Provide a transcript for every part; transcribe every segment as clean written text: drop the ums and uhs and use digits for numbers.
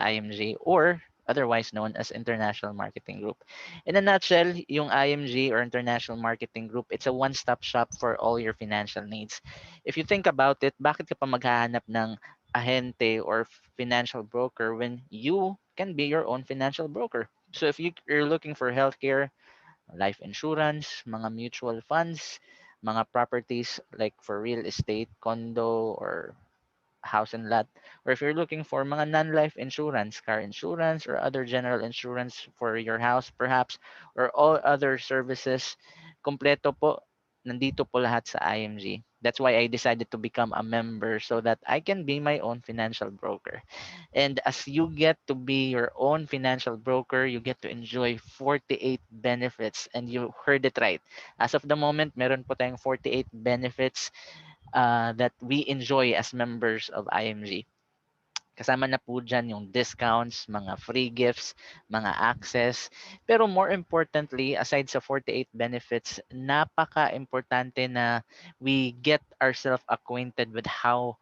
IMG, or otherwise known as International Marketing Group. In a nutshell, yung IMG or International Marketing Group, it's a one-stop shop for all your financial needs. If you think about it, bakit ka pa maghahanap ng ahente or financial broker when you can be your own financial broker? So if you're looking for healthcare, life insurance, mga mutual funds, mga properties like for real estate, condo, or house and lot, or if you're looking for mga non-life insurance, car insurance, or other general insurance for your house perhaps, or all other services, kompleto po, nandito po lahat sa IMG. That's why I decided to become a member so that I can be my own financial broker. And as you get to be your own financial broker, you get to enjoy 48 benefits. And you heard it right. As of the moment, meron po tayong 48 benefits that we enjoy as members of IMG. Kasama na po dyan yung discounts, mga free gifts, mga access. Pero more importantly, aside sa 48 benefits, napaka-importante na we get ourselves acquainted with how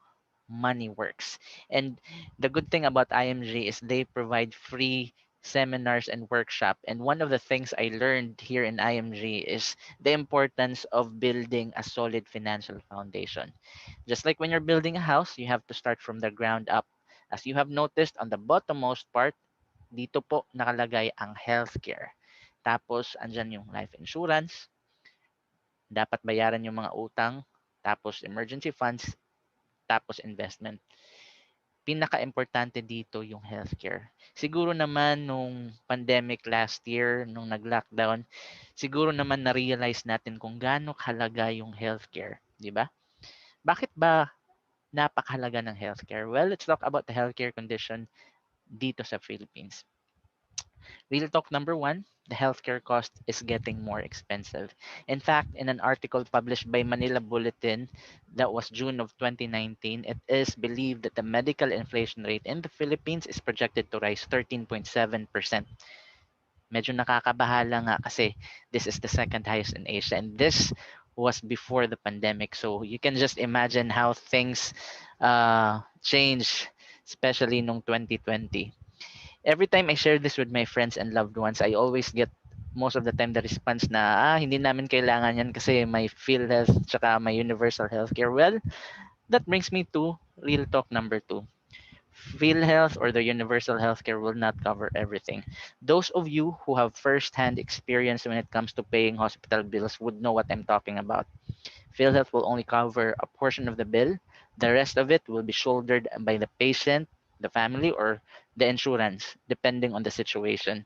money works. And the good thing about IMG is they provide free seminars and workshop. And one of the things I learned here in IMG is the importance of building a solid financial foundation. Just like when you're building a house, you have to start from the ground up. As you have noticed on the bottommost part, dito po nakalagay ang healthcare. Tapos, andyan yung life insurance, dapat bayaran yung mga utang, tapos emergency funds, tapos investment. Pinaka-importante dito yung healthcare. Siguro naman nung pandemic last year, nung nag-lockdown, siguro naman na-realize natin kung gaano kahalaga yung healthcare, di ba? Bakit ba napakahalaga ng healthcare? Well, let's talk about the healthcare condition dito sa Philippines. Real talk number one, the healthcare cost is getting more expensive. In fact, in an article published by Manila Bulletin that was June of 2019, it is believed that the medical inflation rate in the Philippines is projected to rise 13.7%. Medyo nakakabahala nga kasi this is the second highest in Asia, and this was before the pandemic. So you can just imagine how things change, especially nung 2020. Every time I share this with my friends and loved ones, I always get most of the time the response na hindi namin kailangan yan kasi may PhilHealth tsaka may universal healthcare. Well, that brings me to real talk number two. PhilHealth or the universal healthcare will not cover everything. Those of you who have first-hand experience when it comes to paying hospital bills would know what I'm talking about. PhilHealth will only cover a portion of the bill. The rest of it will be shouldered by the patient, the family, or the insurance, depending on the situation.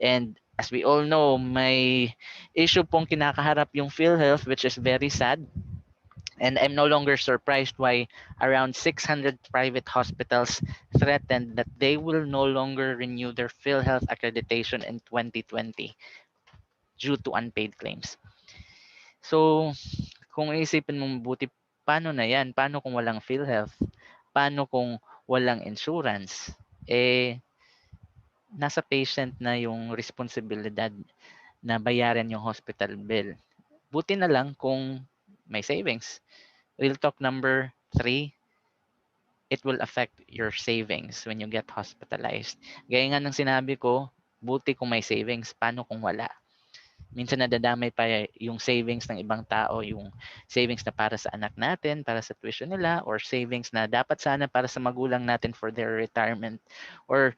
And as we all know, may issue pong kinakaharap yung PhilHealth, which is very sad. And I'm no longer surprised why around 600 private hospitals threatened that they will no longer renew their PhilHealth accreditation in 2020 due to unpaid claims. So, kung isipin mo mabuti, paano na yan? Paano kung walang PhilHealth? Paano kung walang insurance? Nasa patient na yung responsibilidad na bayaran yung hospital bill. Buti na lang kung may savings. Real talk number three, it will affect your savings when you get hospitalized. Gaya nga ng sinabi ko, buti kung may savings, paano kung wala? Minsan nadadamay pa yung savings ng ibang tao, yung savings na para sa anak natin, para sa tuition nila, or savings na dapat sana para sa magulang natin for their retirement, or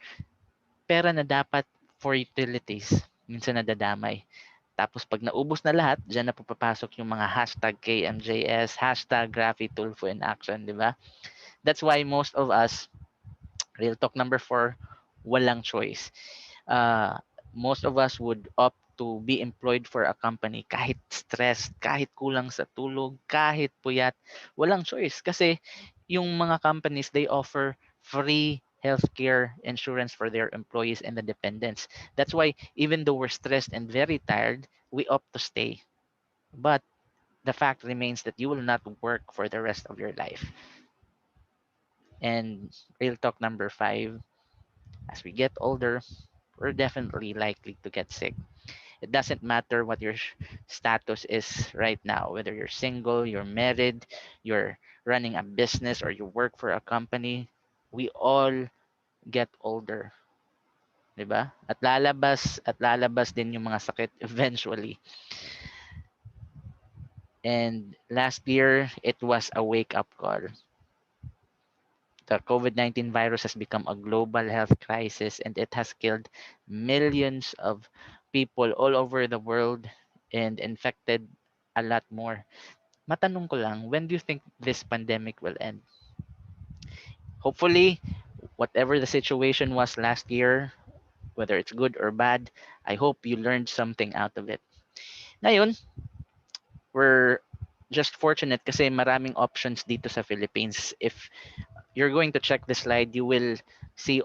pera na dapat for utilities. Minsan nadadamay. Tapos pag naubos na lahat, dyan na papapasok yung mga hashtag KMJS, hashtag Graffy Tulfo in Action, di ba? That's why most of us, real talk number four, walang choice. Most of us would opt to be employed for a company kahit stress, kahit kulang sa tulog, kahit puyat, walang choice. Kasi yung mga companies, they offer free healthcare insurance for their employees and the dependents. That's why even though we're stressed and very tired, we opt to stay. But the fact remains that you will not work for the rest of your life. And real talk number five, as we get older, we're definitely likely to get sick. It doesn't matter what your status is right now, whether you're single, you're married, you're running a business, or you work for a company. We all get older, 'di ba? At lalabas din yung mga sakit eventually. And last year, it was a wake-up call. The COVID-19 virus has become a global health crisis and it has killed millions of people all over the world and infected a lot more. Matanong ko lang, when do you think this pandemic will end? Hopefully, whatever the situation was last year, whether it's good or bad, I hope you learned something out of it. Ngayon, we're just fortunate kasi maraming options dito sa Philippines. If you're going to check the slide, you will see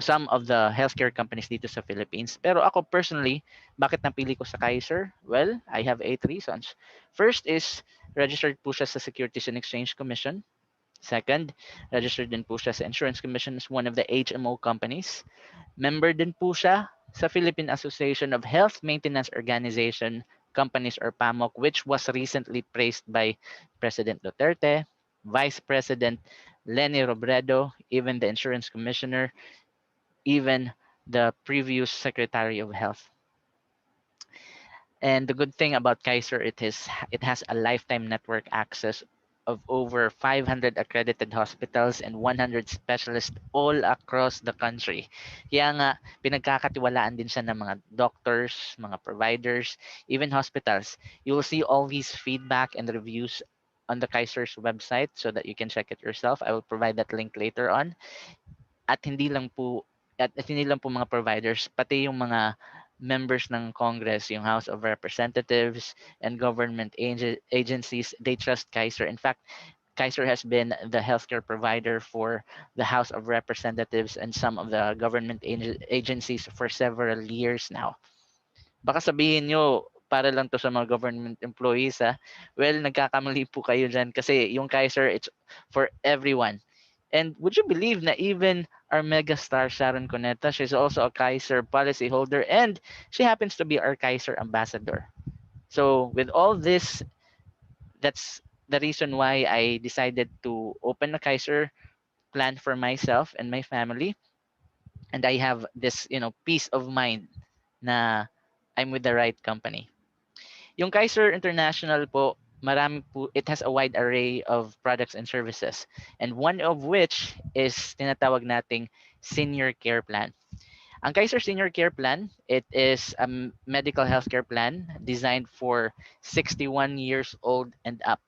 some of the healthcare companies dito sa Philippines. Pero ako personally, bakit napili ko sa Kaiser? Well, I have 8 reasons. First is, registered po siya sa Securities and Exchange Commission. Second, registered din po siya sa Insurance Commission as one of the HMO companies. Member din po siya sa Philippine Association of Health Maintenance Organization Companies or PAMOC, which was recently praised by President Duterte, Vice President Leni Robredo, even the Insurance Commissioner, even the previous Secretary of Health. And the good thing about Kaiser, it has a lifetime network access of over 500 accredited hospitals and 100 specialists all across the country. Kaya nga, pinagkakatiwalaan din siya ng mga doctors, mga providers, even hospitals. You will see all these feedback and reviews on the Kaiser's website so that you can check it yourself. I will provide that link later on. At hindi lang po mga providers, pati yung mga members ng Congress, yung House of Representatives and government agencies, they trust Kaiser. In fact, Kaiser has been the healthcare provider for the House of Representatives and some of the government agencies for several years now. Baka sabihin nyo, para lang to sa mga government employees ha. Well, nagkakamali po kayo dyan kasi yung Kaiser, it's for everyone. And would you believe na even our megastar Sharon Cuneta, she's also a Kaiser policyholder and she happens to be our Kaiser ambassador. So with all this, that's the reason why I decided to open a Kaiser plan for myself and my family. And I have this, peace of mind na I'm with the right company. Yung Kaiser International po, it has a wide array of products and services. And one of which is tinatawag nating senior care plan. Ang Kaiser Senior Care Plan, it is a medical healthcare plan designed for 61 years old and up.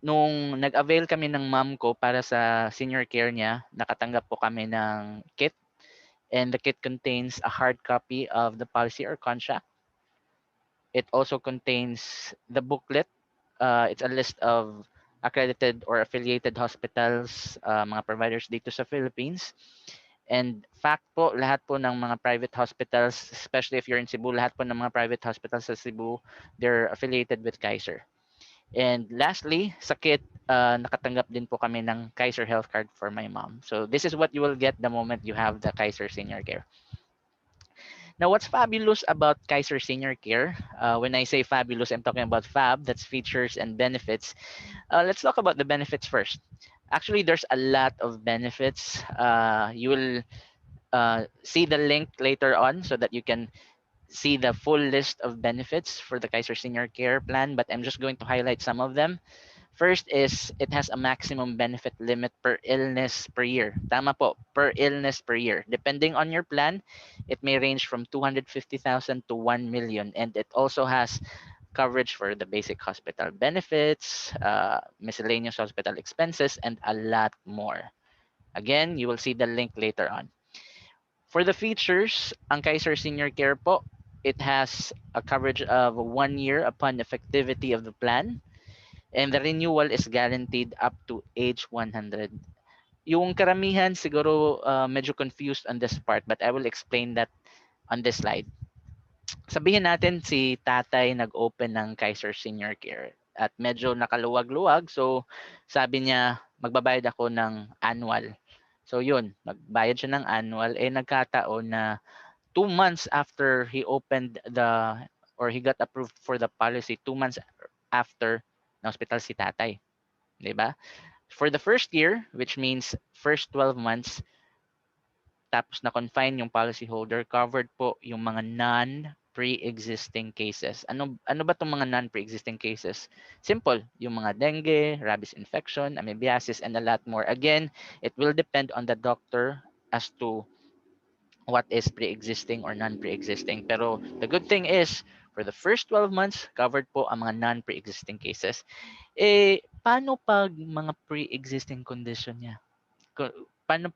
Nung nag-avail kami ng mom ko para sa senior care niya, nakatanggap po kami ng kit. And the kit contains a hard copy of the policy or contract. It also contains the booklet. It's a list of accredited or affiliated hospitals, mga providers dito sa Philippines. And fact po, lahat po ng mga private hospitals, especially if you're in Cebu, lahat po ng mga private hospitals sa Cebu, they're affiliated with Kaiser. And lastly, sa kit, nakatanggap din po kami ng Kaiser Health Card for my mom. So this is what you will get the moment you have the Kaiser Senior Care. Now, what's fabulous about Kaiser Senior Care? When I say fabulous, I'm talking about fab, that's features and benefits. Let's talk about the benefits first. Actually, there's a lot of benefits. You will see the link later on so that you can see the full list of benefits for the Kaiser Senior Care plan, but I'm just going to highlight some of them. First is it has a maximum benefit limit per illness per year. Tama po, per illness per year. Depending on your plan, it may range from 250,000 to 1 million. And it also has coverage for the basic hospital benefits, miscellaneous hospital expenses, and a lot more. Again, you will see the link later on. For the features, ang Kaiser Senior Care po, it has a coverage of 1 year upon effectivity of the plan. And the renewal is guaranteed up to age 100. Yung karamihan siguro medyo confused on this part, but I will explain that on this slide. Sabihin natin si tatay nag-open ng Kaiser Senior Care at medyo nakaluwag-luwag. So sabi niya, magbabayad ako ng annual. So yun, nagbayad siya ng annual. Nagkataon na 2 months after he opened or he got approved for the policy, 2 months after na hospital si tatay. 'Di ba? For the first year, which means first 12 months, tapos na-confine yung policyholder, covered po yung mga non-pre-existing cases. Ano ba itong mga non-pre-existing cases? Simple, yung mga dengue, rabies infection, amoebiasis, and a lot more. Again, it will depend on the doctor as to what is pre-existing or non-pre-existing. Pero the good thing is, for the first 12 months, covered po ang mga non-pre-existing cases. Paano pag mga pre-existing condition niya? Paano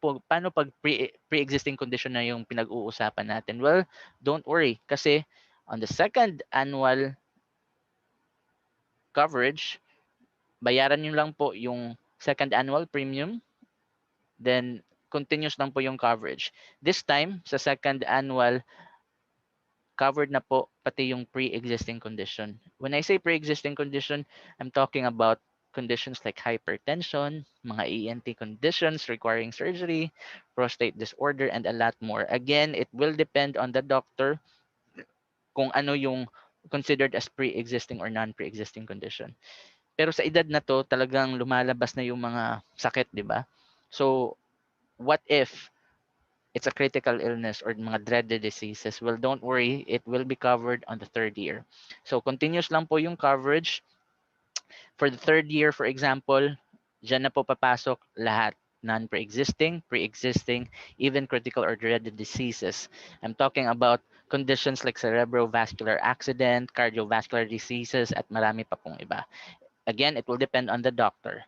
pag pre-existing condition na yung pinag-uusapan natin? Well, don't worry kasi on the second annual coverage, bayaran niyo lang po yung second annual premium, then continuous lang po yung coverage. This time, sa second annual, covered na po pati yung pre-existing condition. When I say pre-existing condition, I'm talking about conditions like hypertension, mga ENT conditions requiring surgery, prostate disorder, and a lot more. Again, it will depend on the doctor kung ano yung considered as pre-existing or non-pre-existing condition. Pero sa edad na to, talagang lumalabas na yung mga sakit, di ba? So, what if it's a critical illness or mga dreaded diseases? Well, don't worry, it will be covered on the third year. So, continuous lang po yung coverage. For the third year, for example, dyan na po papasok lahat. Non-pre-existing, pre-existing, even critical or dreaded diseases. I'm talking about conditions like cerebrovascular accident, cardiovascular diseases, at marami pa pong iba. Again, it will depend on the doctor.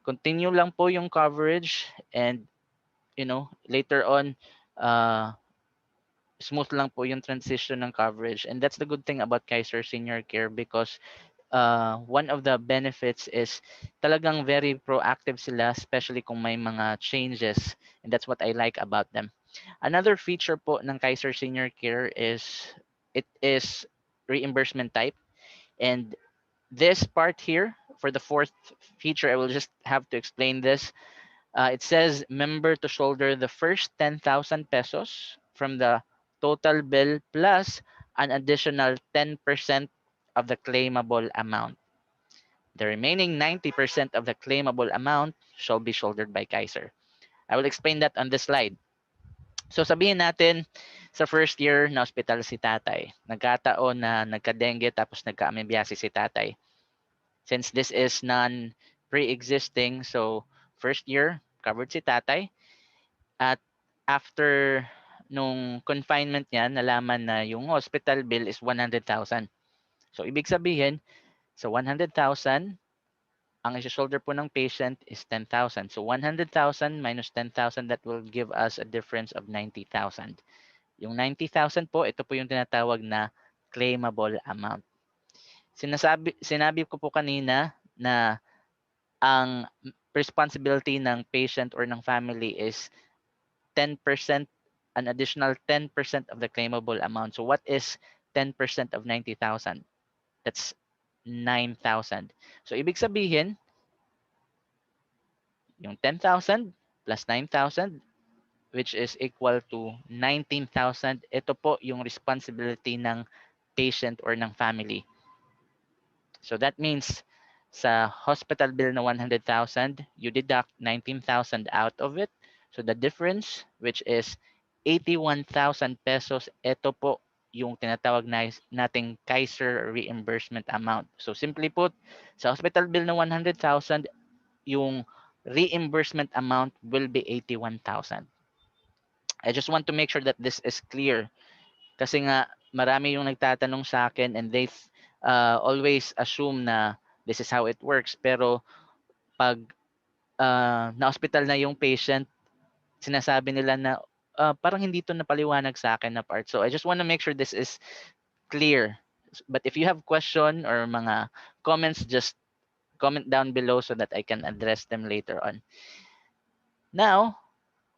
Continue lang po yung coverage, and later on, uh, smooth lang po yung transition ng coverage. And that's the good thing about Kaiser Senior Care, because one of the benefits is talagang very proactive sila, especially kung may mga changes. And that's what I like about them. Another feature po ng Kaiser Senior Care is it is reimbursement type. And this part here, for the fourth feature, I will just have to explain this. It says member to shoulder the first 10,000 pesos from the total bill plus an additional 10% of the claimable amount. The remaining 90% of the claimable amount shall be shouldered by Kaiser. I will explain that on this slide. So sabihin natin, sa first year na hospital si tatay, nagkataon na nagka-dengue tapos nagka-amoebiasis si tatay. Since this is non-pre-existing, so first year, covered si tatay. At after nung confinement niya, nalaman na yung hospital bill is 100,000. So ibig sabihin, sa 100,000, ang isi-shoulder po ng patient is 10,000. So 100,000 minus 10,000, that will give us a difference of 90,000. Yung 90,000 po, ito po yung tinatawag na claimable amount. Sinabi ko po kanina na ang responsibility ng patient or ng family is 10%, an additional 10% of the claimable amount. So what is 10% of 90,000? That's 9,000. So ibig sabihin, yung 10,000 plus 9,000, which is equal to 19,000, ito po yung responsibility ng patient or ng family. So that means sa hospital bill na 100,000, you deduct 19,000 out of it. So the difference, which is 81,000 pesos, ito po yung tinatawag nating Kaiser reimbursement amount. So simply put, sa hospital bill na 100,000, yung reimbursement amount will be 81,000. I just want to make sure that this is clear. Kasi nga, marami yung nagtatanong sa akin, and they always assume na this is how it works. Pero pag na-hospital na yung patient, sinasabi nila na parang hindi to napaliwanag sa akin na part. So I just want to make sure this is clear. But if you have question or mga comments, just comment down below so that I can address them later on. Now,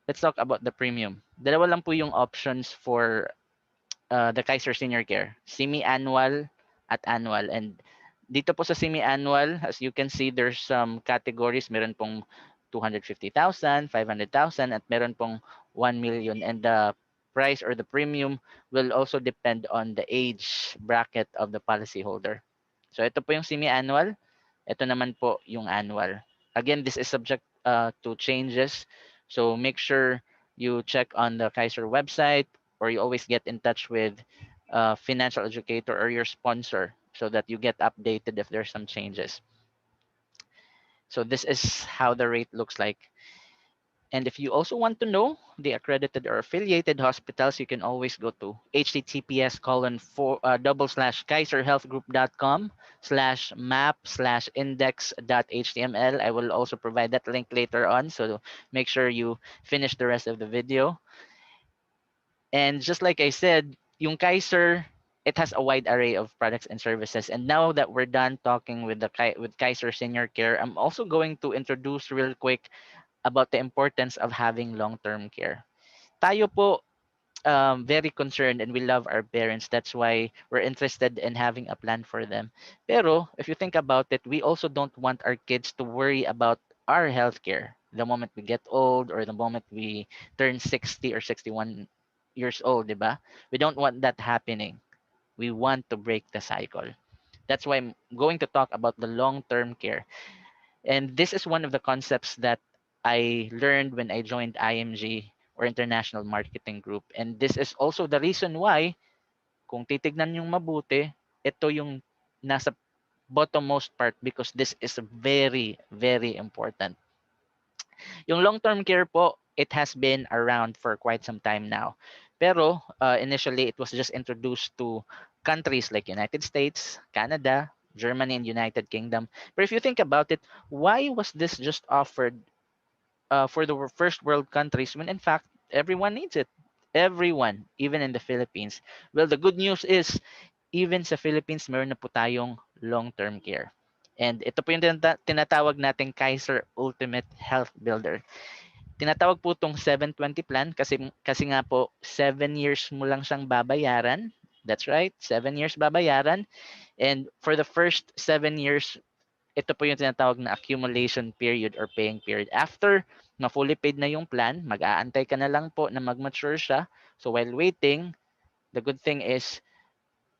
let's talk about the premium. Dalawa lang po yung options for the Kaiser Senior Care, semi-annual at annual. And dito po sa semi-annual, as you can see, there's some categories. Meron pong 250,000, 500,000, at meron pong 1 million. And the price or the premium will also depend on the age bracket of the policyholder. So ito po yung semi-annual. Ito naman po yung annual. Again, this is subject to changes. So make sure you check on the Kaiser website, or you always get in touch with a financial educator or your sponsor so that you get updated if there's some changes. So this is how the rate looks like. And if you also want to know the accredited or affiliated hospitals, you can always go to https colon double slash kaiserhealthgroup.com slash map slash index.html. I will also provide that link later on. So make sure you finish the rest of the video. And just like I said, yung Kaiser, it has a wide array of products and services. And now that we're done talking with with Kaiser Senior Care, I'm also going to introduce real quick about the importance of having long-term care. Tayo po, very concerned and we love our parents. That's why we're interested in having a plan for them. Pero if you think about it, we also don't want our kids to worry about our healthcare the moment we get old or the moment we turn 60 or 61 years old, di ba? We don't want that happening. We want to break the cycle. That's why I'm going to talk about the long-term care. And this is one of the concepts that I learned when I joined IMG or International Marketing Group. And this is also the reason why, kung titignan yung mabuti, ito yung nasa bottommost part because this is very, very important. Yung long-term care po, it has been around for quite some time now. Pero initially, it was just introduced to countries like United States, Canada, Germany, and United Kingdom. But if you think about it, why was this just offered for the first world countries when in fact everyone needs it? Everyone, even in the Philippines. Well, the good news is even sa Philippines, meron na po tayong long-term care. And ito po yung tinatawag nating Kaiser Ultimate Health Builder. Tinatawag po itong 720 plan kasi nga po 7 years mo lang siyang babayaran. That's right, 7 years babayaran. And for the first 7 years, ito po yung tinatawag na accumulation period or paying period. After na fully paid na yung plan, mag-aantay ka na lang po na mag-mature siya. So while waiting, the good thing is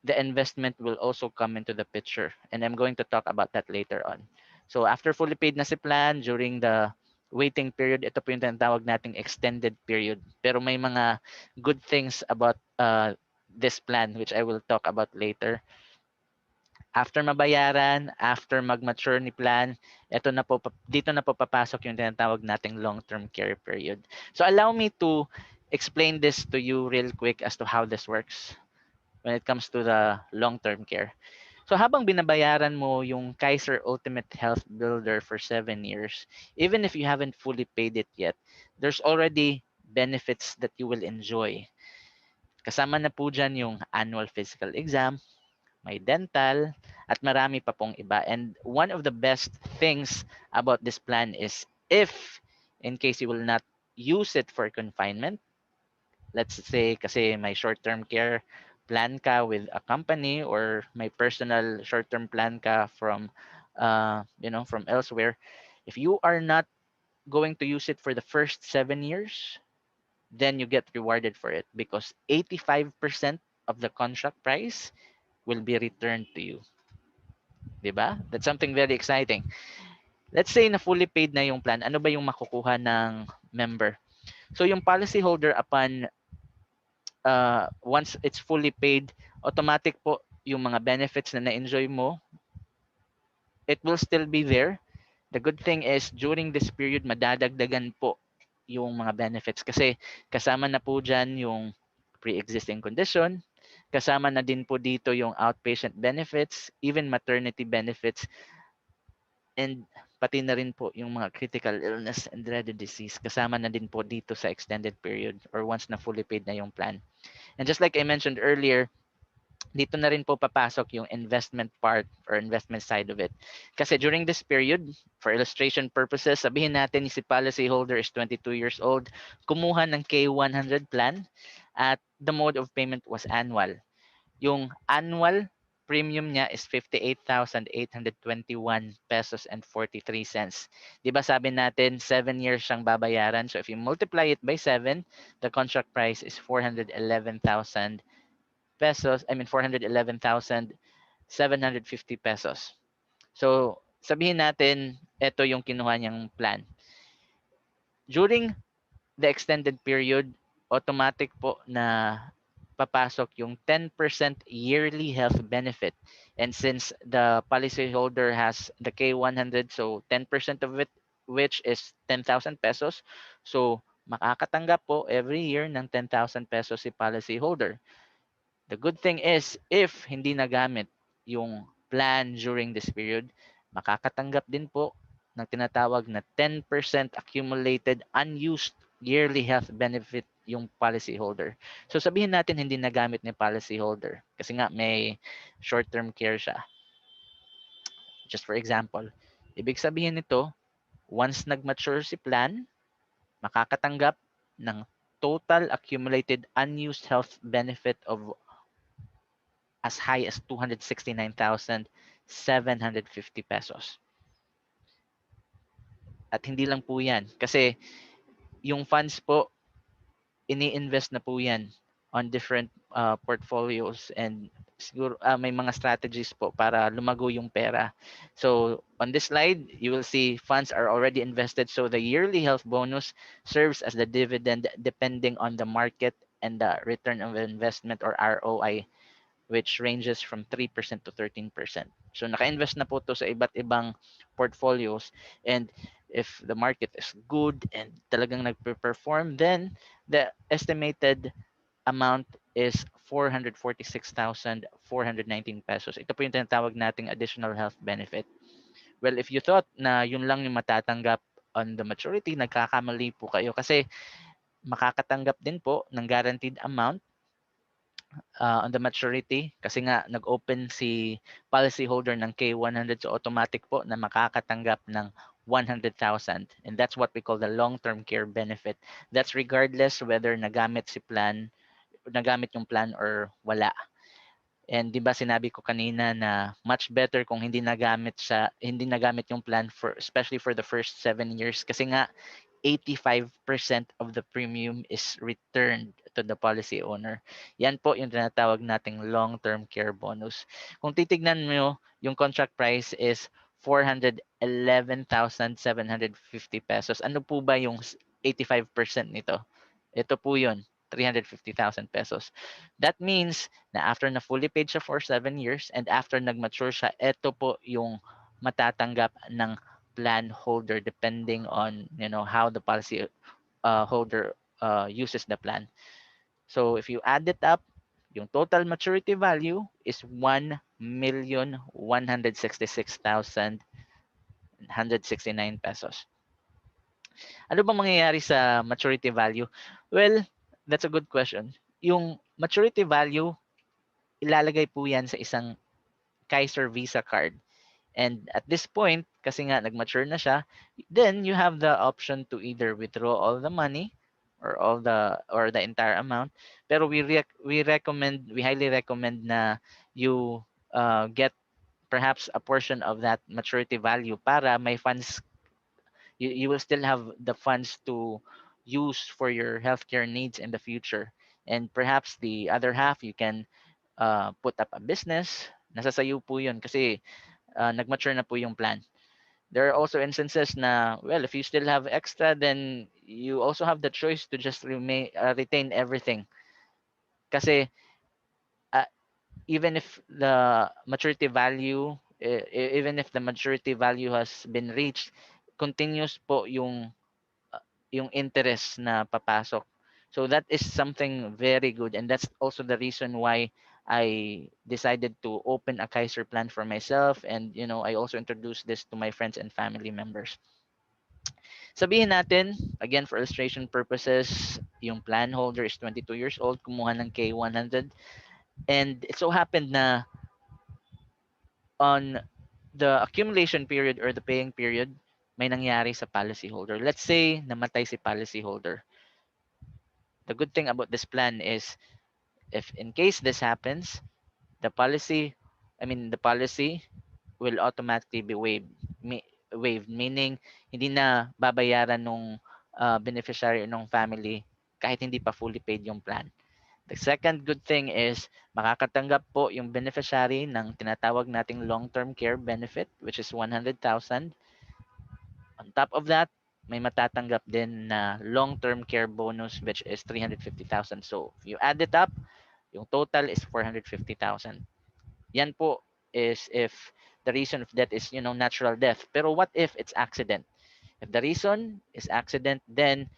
the investment will also come into the picture. And I'm going to talk about that later on. So after fully paid na si plan, during the waiting period, ito po yung tinatawag nating extended period. Pero may mga good things about this plan, which I will talk about later. After mabayaran, after mag-mature ni plan, dito na po papasok yung tinatawag nating long-term care period. So allow me to explain this to you real quick as to how this works when it comes to the long-term care. So habang binabayaran mo yung Kaiser Ultimate Health Builder for 7 years, even if you haven't fully paid it yet, there's already benefits that you will enjoy. Kasama na po dyan yung annual physical exam, may dental, at marami pa pong iba. And one of the best things about this plan is if, in case you will not use it for confinement, let's say kasi may short-term care plan ka with a company or may personal short-term plan ka from from elsewhere, if you are not going to use it for the first 7 years, then you get rewarded for it because 85% of the contract price will be returned to you. Diba? That's something very exciting. Let's say na fully paid na yung plan, ano ba yung makukuha ng member? So yung policy holder upon once it's fully paid, automatic po yung mga benefits na na-enjoy mo, it will still be there. The good thing is during this period, madadagdagan po yung mga benefits kasi kasama na po dyan yung pre-existing condition, kasama na din po dito yung outpatient benefits, even maternity benefits, and pati na rin po yung mga critical illness and dreaded disease kasama na din po dito sa extended period or once na fully paid na yung plan. And just like I mentioned earlier, dito na rin po papasok yung investment part or investment side of it. Kasi during this period, for illustration purposes, sabihin natin si policyholder is 22 years old, kumuha ng K100 plan at the mode of payment was annual. Yung annual premium niya is 58,821 pesos and 43 cents. 'Di ba sabi natin 7 years siyang babayaran. So if you multiply it by 7, the contract price is 411,000 pesos. I mean 411,750 pesos. So sabihin natin ito yung kinuha niyang plan. During the extended period, automatic po na papasok yung 10% yearly health benefit. And since the policyholder has the K100, so 10% of it, which is 10,000 pesos. So makakatanggap po every year ng 10,000 pesos si policyholder. The good thing is, if hindi nagamit yung plan during this period, makakatanggap din po ng tinatawag na 10% accumulated unused yearly health benefit yung policyholder. So sabihin natin hindi nagamit ni policyholder kasi nga may short-term care siya. Just for example, ibig sabihin nito, once nag-mature si plan, makakatanggap ng total accumulated unused health benefit of as high as 269,750 pesos. At hindi lang po yan. Kasi yung funds po, ini-invest na po yan on different portfolios and siguro may mga strategies po para lumago yung pera. So on this slide, you will see funds are already invested. So the yearly health bonus serves as the dividend depending on the market and the return of investment or ROI, which ranges from 3% to 13%. So naka-invest na po to sa iba't ibang portfolios, and if the market is good and talagang nagpe-perform, then the estimated amount is 446,419 pesos. Ito po yung tinatawag nating additional health benefit. Well, if you thought na yun lang yung matatanggap on the maturity, nagkakamali po kayo kasi makakatanggap din po ng guaranteed amount on the maturity kasi nga nag-open si policyholder ng K100, so automatic po na makakatanggap ng 100,000, and that's what we call the long-term care benefit. That's regardless whether nagamit yung plan or wala. And 'di ba sinabi ko kanina na much better kung hindi nagamit yung plan for especially for the first 7 years kasi nga 85% of the premium is returned to the policy owner. Yan po yung tinatawag nating long-term care bonus. Kung titignan mo, yung contract price is 411,750 pesos. Ano po ba yung 85% nito? Ito po yun, 350,000 pesos. That means na after na fully paid siya for 7 years and after nag-mature siya, ito po yung matatanggap ng plan holder depending on how the policy holder uses the plan. So if you add it up, yung total maturity value is 1,166,169 pesos. Ano bang mangyayari sa maturity value? Well, that's a good question. Yung maturity value, ilalagay po yan sa isang Kaiser Visa card. And at this point, kasi nga nag-mature na siya, then you have the option to either withdraw all the money or the entire amount. Pero we highly recommend na you get perhaps a portion of that maturity value para may funds, you will still have the funds to use for your healthcare needs in the future. And perhaps the other half you can put up a business. Nasa sayo po yun kasi nag-mature na po yung plan. There are also instances na, well, if you still have extra, then you also have the choice to just retain everything. Kasi uh, even if the maturity value, even if the maturity value has been reached, continuous po yung interest na papasok. So that is something very good, and that's also the reason why I decided to open a Kaiser plan for myself, and I also introduced this to my friends and family members. Sabihin natin, again for illustration purposes, yung plan holder is 22 years old, kumuha ng K100, and it so happened na on the accumulation period or the paying period, may nangyari sa policy holder. Let's say namatay si policy holder. The good thing about this plan is if in case this happens, the policy will automatically be waived, meaning hindi na babayaran nung beneficiary nung family kahit hindi pa fully paid yung plan. The second good thing is makakatanggap po yung beneficiary ng tinatawag nating long-term care benefit, which is 100,000. On top of that, may matatanggap din na long-term care bonus which is 350,000. So, if you add it up, yung total is 450,000. Yan po is if the reason of death is, natural death. Pero what if it's accident? If the reason is accident, then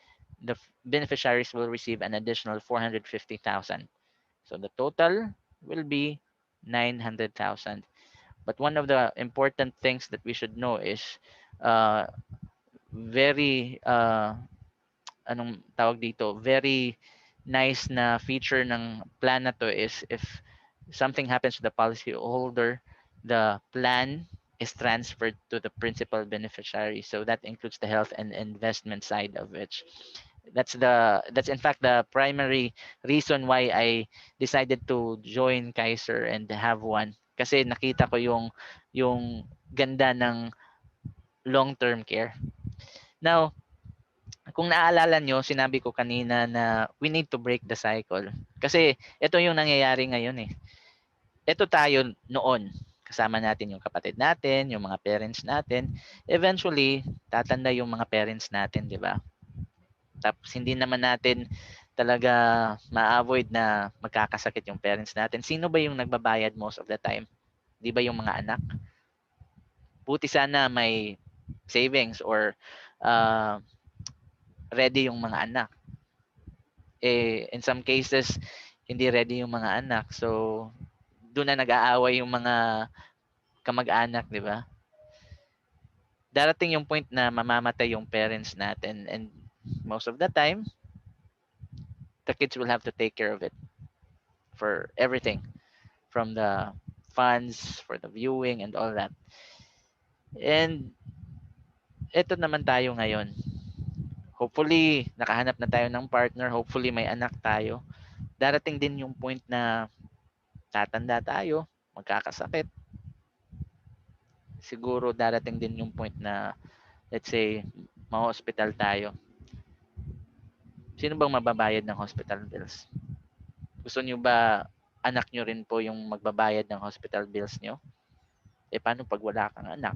the beneficiaries will receive an additional 450,000. So the total will be 900,000. But one of the important things that we should know is uh, very anong tawag dito, very nice na feature ng plan na to is if something happens to the policy holder, the plan is transferred to the principal beneficiary. So that includes the health and investment side of which that's in fact the primary reason why I decided to join Kaiser and have one kasi nakita ko yung ganda ng long-term care. Now, kung naalala nyo, sinabi ko kanina na we need to break the cycle. Kasi ito yung nangyayari ngayon eh. Ito tayo noon. Kasama natin yung kapatid natin, yung mga parents natin. Eventually, tatanda yung mga parents natin, di ba? Tapos hindi naman natin talaga ma-avoid na magkakasakit yung parents natin. Sino ba yung nagbabayad most of the time? Di ba yung mga anak? Buti sana may savings or uh, ready yung mga anak. In some cases, hindi ready yung mga anak. So, doon na nag-aaway yung mga kamag-anak, di ba? Darating yung point na mamamatay yung parents natin and most of the time, the kids will have to take care of it for everything from the funds, for the viewing and all that. And ito naman tayo ngayon. Hopefully, nakahanap na tayo ng partner. Hopefully, may anak tayo. Darating din yung point na tatanda tayo, magkakasakit. Siguro darating din yung point na, let's say, ma-hospital tayo. Sino bang mababayad ng hospital bills? Gusto nyo ba anak nyo rin po yung magbabayad ng hospital bills nyo? Paano pag wala kang anak?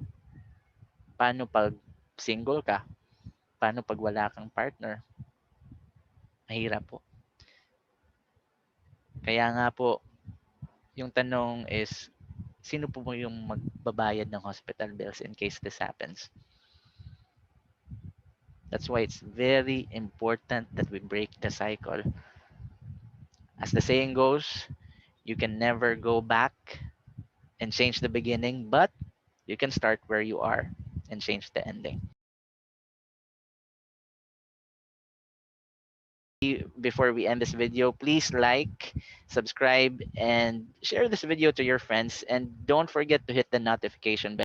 Paano pag single ka? Paano pag wala kang partner? Mahirap po. Kaya nga po, yung tanong is, sino po mo yung magbabayad ng hospital bills in case this happens? That's why it's very important that we break the cycle. As the saying goes, you can never go back and change the beginning, but you can start where you are and change the ending. Before we end this video, please like, subscribe, and share this video to your friends. And don't forget to hit the notification bell.